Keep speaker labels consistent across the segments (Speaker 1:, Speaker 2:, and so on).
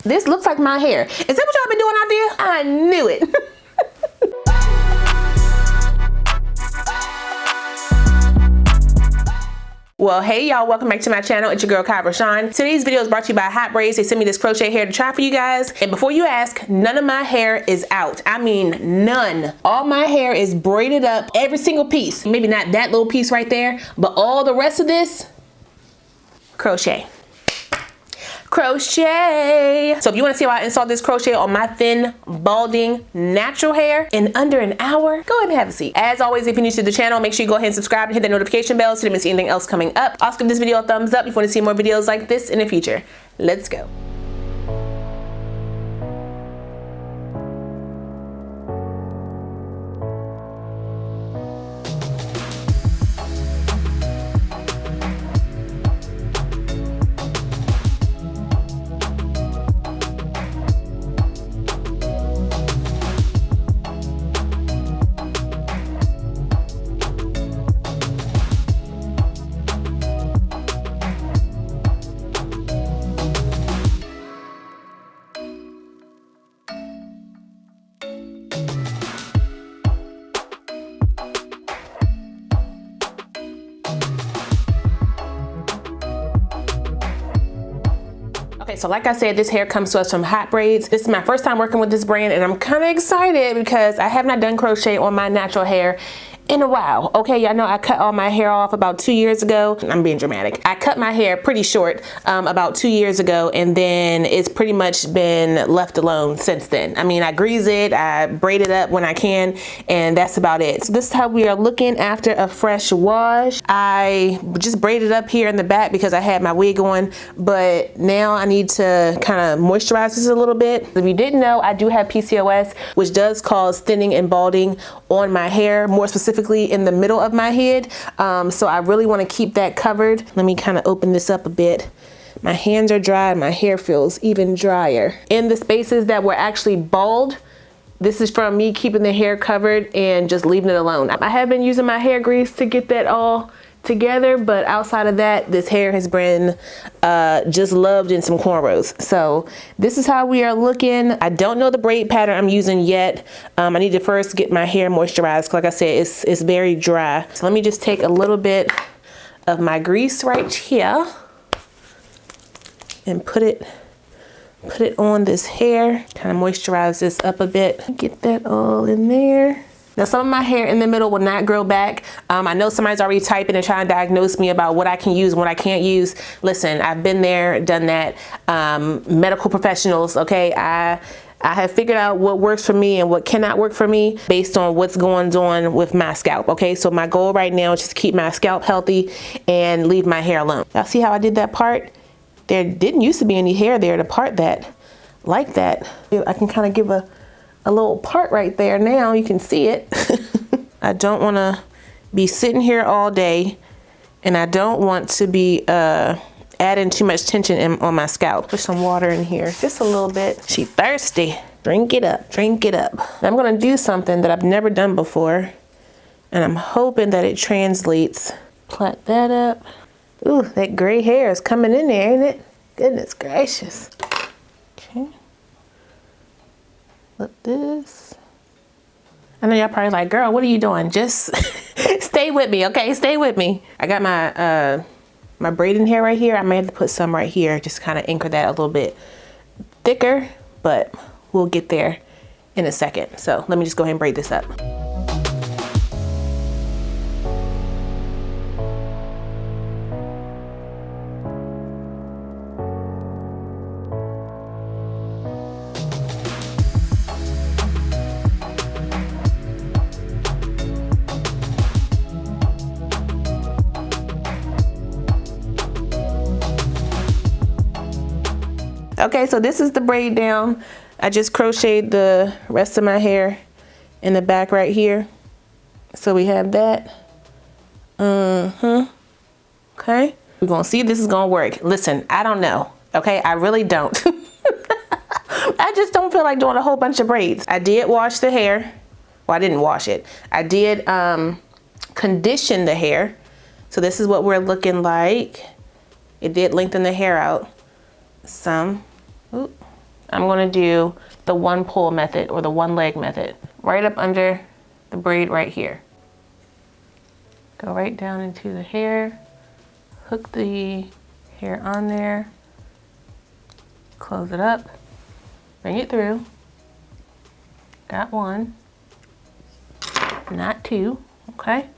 Speaker 1: This looks like my hair. Is that what y'all been doing out there? I knew it. Well, hey y'all, welcome back to my channel. It's your girl, Kie RaShon. Today's video is brought to you by HOTBRAIDS. They sent me this crochet hair to try for you guys. And before you ask, none of my hair is out. I mean, none. All my hair is braided up, every single piece. Maybe not that little piece right there, but all the rest of this, crochet. Crochet. So if you want to see how I install this crochet on my thin, balding, natural hair in under an hour, go ahead and have a seat. As always, if you're new to the channel, make sure you go ahead and subscribe and hit that notification bell so you don't miss anything else coming up. Also give this video a thumbs up if you want to see more videos like this in the future. Let's go. Okay, so like I said, this hair comes to us from HOTBRAIDS. This is my first time working with this brand and I'm kind of excited because I have not done crochet on my natural hair in a while. Okay, y'all know I cut all my hair off about 2 years ago. I'm being dramatic. I cut my hair pretty short about 2 years ago, and then it's pretty much been left alone since then. I mean, I grease it, I braid it up when I can, and that's about it. So this is how we are looking after a fresh wash. I just braided up here in the back because I had my wig on, but now I need to kind of moisturize this a little bit. If you didn't know, I do have PCOS, which does cause thinning and balding on my hair, more specifically in the middle of my head. So I really want to keep that covered. Let me kind of open this up a bit. My hands are dry and my hair feels even drier. In the spaces that were actually bald, this is from me keeping the hair covered and just leaving it alone. I have been using my hair grease to get that all together, but outside of that, this hair has been just loved in some cornrows. So this is how we are looking. I don't know the braid pattern I'm using yet. I need to first get my hair moisturized. Like I said, it's very dry. So let me just take a little bit of my grease right here and put it on this hair. Kind of moisturize this up a bit. Get that all in there. Now, some of my hair in the middle will not grow back. I know somebody's already typing and trying to diagnose me about what I can use and what I can't use. Listen, I've been there, done that. Medical professionals, okay? I have figured out what works for me and what cannot work for me based on what's going on with my scalp, okay? So my goal right now is just to keep my scalp healthy and leave my hair alone. Y'all see how I did that part? There didn't used to be any hair there to part that like that. I can kind of give a little part right there now. You can see it. I don't want to be sitting here all day, and I don't want to be adding too much tension on my scalp. Put some water in here, just a little bit. She thirsty. Drink it up, drink it up. I'm gonna do something that I've never done before, and I'm hoping that it translates. Plait that up. Ooh, that gray hair is coming in there, ain't it? Goodness gracious. Okay. Flip this. I know y'all probably like, girl, what are you doing? Just stay with me, okay? Stay with me. I got my my braiding hair right here. I may have to put some right here, just kind of anchor that a little bit thicker, but we'll get there in a second. So let me just go ahead and braid this up. Okay, so this is the braid down. I just crocheted the rest of my hair in the back right here. So we have that. Okay. We're gonna see if this is gonna work. Listen, I don't know. Okay, I really don't. I just don't feel like doing a whole bunch of braids. I did wash the hair. Well, I didn't wash it. I did condition the hair. So this is what we're looking like. It did lengthen the hair out some. Ooh, I'm gonna do the one pull method or the one leg method. Right up under the braid right here. Go right down into the hair, hook the hair on there, close it up, bring it through. Got one, not two, okay?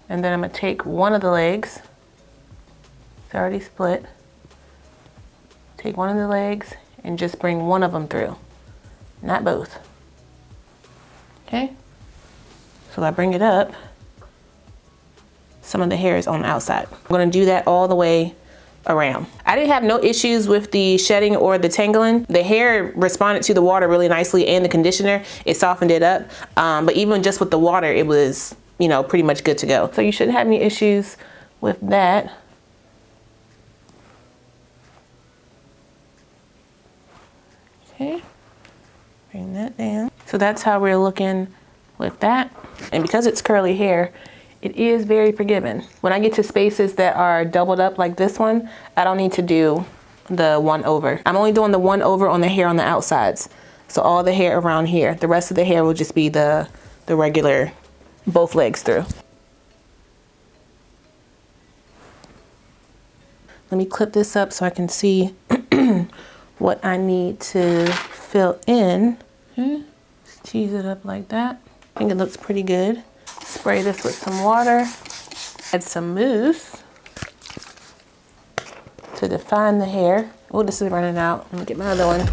Speaker 1: And then I'm gonna take one of the legs, it's already split. Take one of the legs and just bring one of them through, not both. Okay? So I bring it up, some of the hair is on the outside. I'm gonna do that all the way around. I didn't have no issues with the shedding or the tangling. The hair responded to the water really nicely and the conditioner, it softened it up. But even just with the water, it was, you know, pretty much good to go. So you shouldn't have any issues with that. Okay, bring that down. So that's how we're looking with that. And because it's curly hair, it is very forgiving. When I get to spaces that are doubled up like this one, I don't need to do the one over. I'm only doing the one over on the hair on the outsides. So all the hair around here, the rest of the hair will just be the regular, both legs through. Let me clip this up so I can see what I need to fill in. Okay. Just tease it up like that. I think it looks pretty good. Spray this with some water, add some mousse to define the hair. Oh, this is running out. Let me get my other one.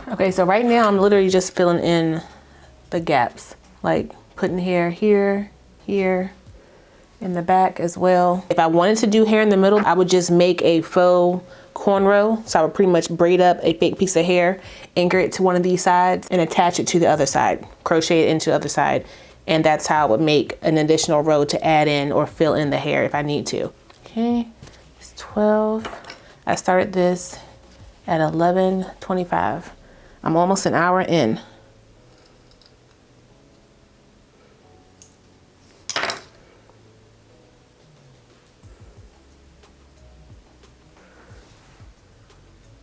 Speaker 1: Okay, so right now I'm literally just filling in the gaps, like putting hair here, here, in the back as well. If I wanted to do hair in the middle, I would just make a faux cornrow. So I would pretty much braid up a fake piece of hair, anchor it to one of these sides, and attach it to the other side, crochet it into the other side. And that's how I would make an additional row to add in or fill in the hair if I need to. Okay, it's 12. I started this at 11:25. I'm almost an hour in.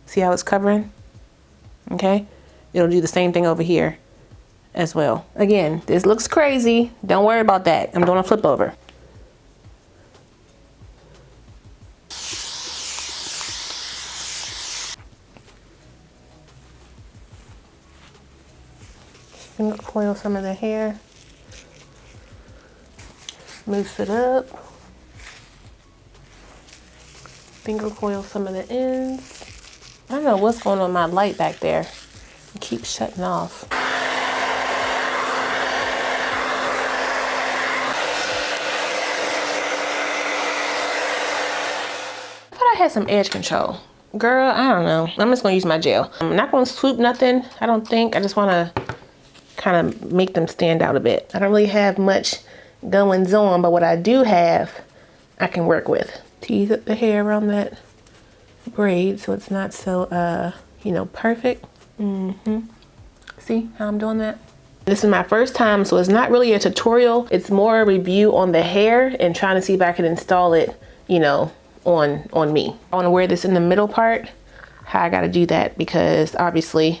Speaker 1: See how it's covering? Okay, it'll do the same thing over here as well. Again, this looks crazy. Don't worry about that. I'm doing a flip over. Finger coil some of the hair, mousse it up, finger coil some of the ends. I don't know what's going on with my light back there. It keeps shutting off. I thought I had some edge control. Girl, I don't know. I'm just gonna use my gel. I'm not gonna swoop nothing, I don't think. I just wanna kind of make them stand out a bit. I don't really have much goings on, but what I do have, I can work with. Tease up the hair around that braid so it's not so, you know, perfect. See how I'm doing that? This is my first time, so it's not really a tutorial. It's more a review on the hair and trying to see if I can install it, you know, on me. I want to wear this in the middle part. How I got to do that because obviously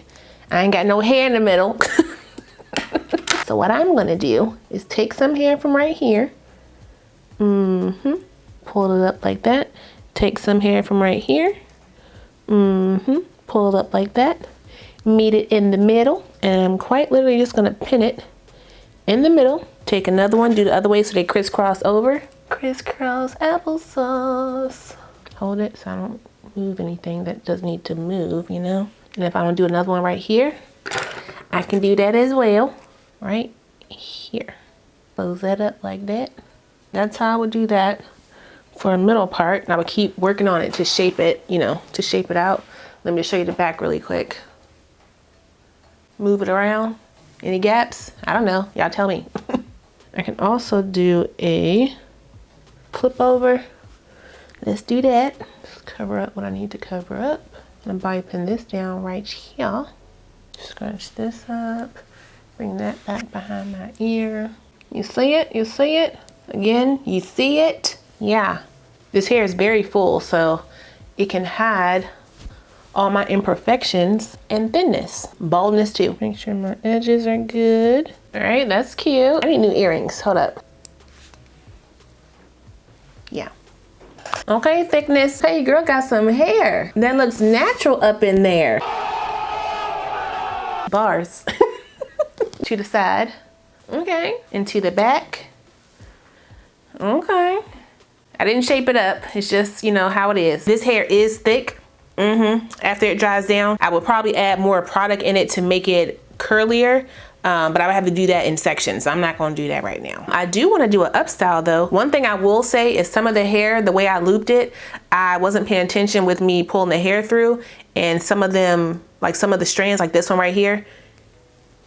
Speaker 1: I ain't got no hair in the middle. So what I'm gonna do is take some hair from right here, pull it up like that, take some hair from right here, pull it up like that, meet it in the middle, and I'm quite literally just gonna pin it in the middle, take another one, do the other way so they crisscross over, crisscross applesauce. Hold it so I don't move anything that does need to move, you know? And if I want to do another one right here, I can do that as well. Right here, close that up like that. That's how I would do that for a middle part, and I would keep working on it to shape it, you know, to shape it out. Let me just show you the back really quick. Move it around. Any gaps? I don't know. Y'all tell me. I can also do a flip over. Let's do that. Just cover up what I need to cover up. I'm bobby pin this down right here. Scrunch this up. Bring that back behind my ear. You see it? You see it? Again, you see it? Yeah. This hair is very full, so it can hide all my imperfections and thinness. Baldness too. Make sure my edges are good. All right, that's cute. I need new earrings. Hold up. Yeah. Okay, thickness. Hey, girl got some hair. That looks natural up in there. Bars. To the side. Okay. And to the back. Okay. I didn't shape it up. It's just, you know, how it is. This hair is thick. After it dries down, I would probably add more product in it to make it curlier. But I would have to do that in sections. I'm not gonna do that right now. I do wanna do an up style though. One thing I will say is some of the hair, the way I looped it, I wasn't paying attention with me pulling the hair through, and some of them, like some of the strands, like this one right here,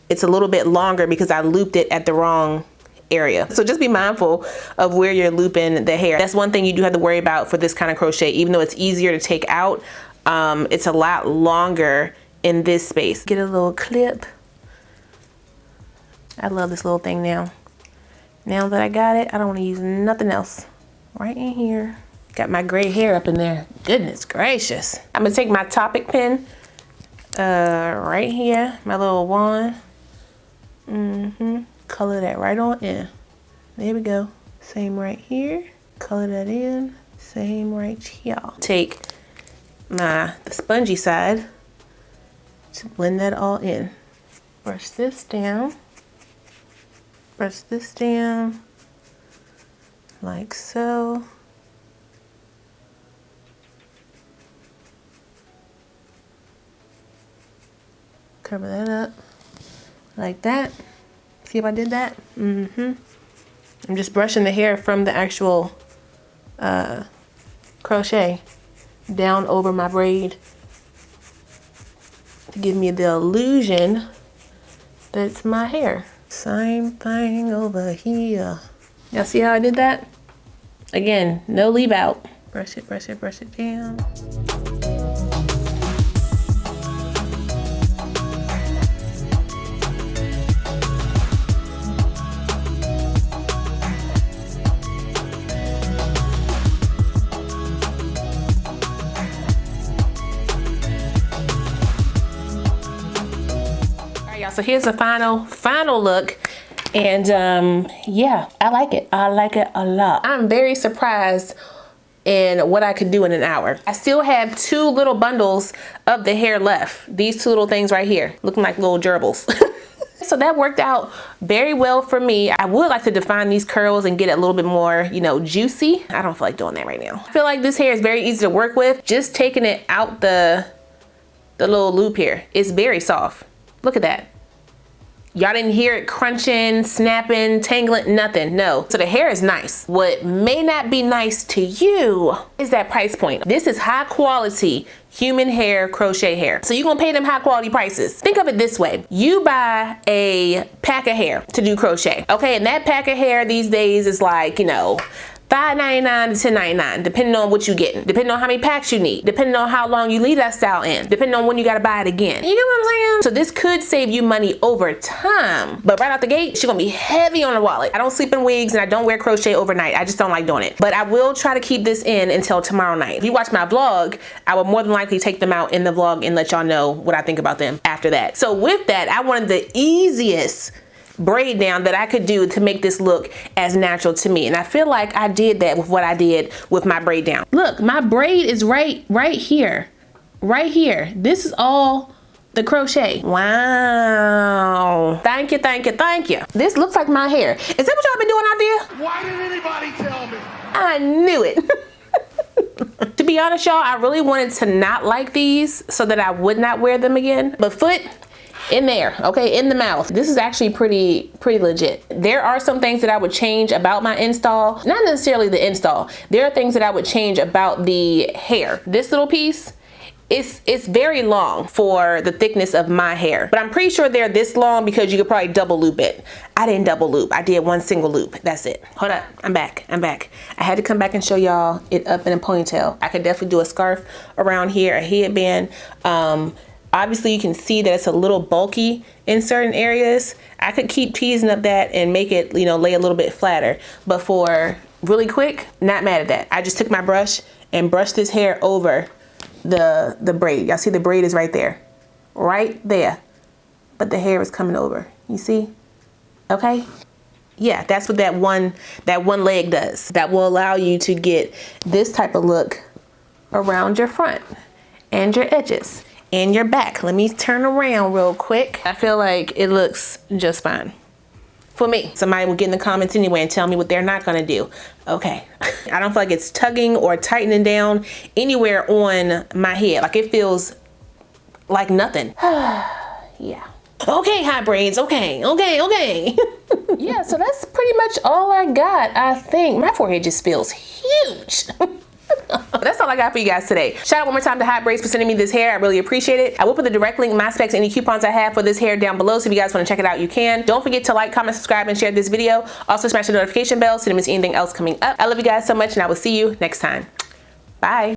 Speaker 1: it's a little bit longer because I looped it at the wrong area. So just be mindful of where you're looping the hair. That's one thing you do have to worry about for this kind of crochet. Even though it's easier to take out, it's a lot longer in this space. Get a little clip. I love this little thing now. Now that I got it, I don't want to use nothing else. Right in here. Got my gray hair up in there. Goodness gracious. I'm gonna take my Topic pin right here, my little wand. Color that right on in. There we go. Same right here. Color that in. Same right here. Take the spongy side to blend that all in. Brush this down. Brush this down like so. Cover that up like that. See if I did that? I'm just brushing the hair from the actual crochet down over my braid to give me the illusion that it's my hair. Same thing over here. Y'all see how I did that? Again, no leave out. Brush it, brush it, brush it down. So here's the final look, and yeah, I like it. I like it a lot. I'm very surprised in what I could do in an hour. I still have 2 little bundles of the hair left. These 2 little things right here, looking like little gerbils. So that worked out very well for me. I would like to define these curls and get it a little bit more, you know, juicy. I don't feel like doing that right now. I feel like this hair is very easy to work with. Just taking it out the little loop here. It's very soft. Look at that. Y'all didn't hear it crunching, snapping, tangling, nothing, no. So the hair is nice. What may not be nice to you is that price point. This is high quality human hair, crochet hair. So you're gonna pay them high quality prices. Think of it this way. You buy a pack of hair to do crochet, okay? And that pack of hair these days is like, you know, $5.99 to $10.99, depending on what you're getting, depending on how many packs you need, depending on how long you leave that style in, depending on when you gotta buy it again. You get what I'm saying? So this could save you money over time, but right out the gate, she's gonna be heavy on the wallet. I don't sleep in wigs and I don't wear crochet overnight. I just don't like doing it. But I will try to keep this in until tomorrow night. If you watch my vlog, I will more than likely take them out in the vlog and let y'all know what I think about them after that. So with that, I wanted the easiest braid down that I could do to make this look as natural to me, and I feel like I did that with what I did with my braid down. Look, my braid is right here. This is all the crochet. Wow, thank you, thank you, thank you. This looks like my hair. Is that what y'all been doing out there?
Speaker 2: Why didn't anybody tell me?
Speaker 1: I knew it. To be honest, y'all, I really wanted to not like these so that I would not wear them again, but foot, in there, okay, in the mouth. This is actually pretty legit. There are some things that I would change about my install, not necessarily the install. There are things that I would change about the hair. This little piece, it's very long for the thickness of my hair, but I'm pretty sure they're this long because you could probably double loop it. I didn't double loop, I did one single loop. That's it. Hold up, I'm back. I had to come back and show y'all it up in a ponytail. I could definitely do a scarf around here, a headband. Obviously you can see that it's a little bulky in certain areas. I could keep teasing up that and make it, you know, lay a little bit flatter, but for really quick, not mad at that. I just took my brush and brushed this hair over the braid. Y'all see the braid is right there, but the hair is coming over, you see? Okay, yeah, that's what that one leg does. That will allow you to get this type of look around your front and your edges and your back. Let me turn around real quick. I feel like it looks just fine for me. Somebody will get in the comments anyway and tell me what they're not gonna do. Okay, I don't feel like it's tugging or tightening down anywhere on my head. Like it feels like nothing. Yeah. Okay, hot braids, okay. Yeah, so that's pretty much all I got, I think. My forehead just feels huge. That's all I got for you guys today. Shout out one more time to Hot Braids for sending me this hair. I really appreciate it. I will put the direct link, my specs, any coupons I have for this hair down below, so if you guys want to check it out, you can. Don't forget to like, comment, subscribe, and share this video. Also smash the notification bell so you don't miss anything else coming up. I love you guys so much, and I will see you next time. Bye.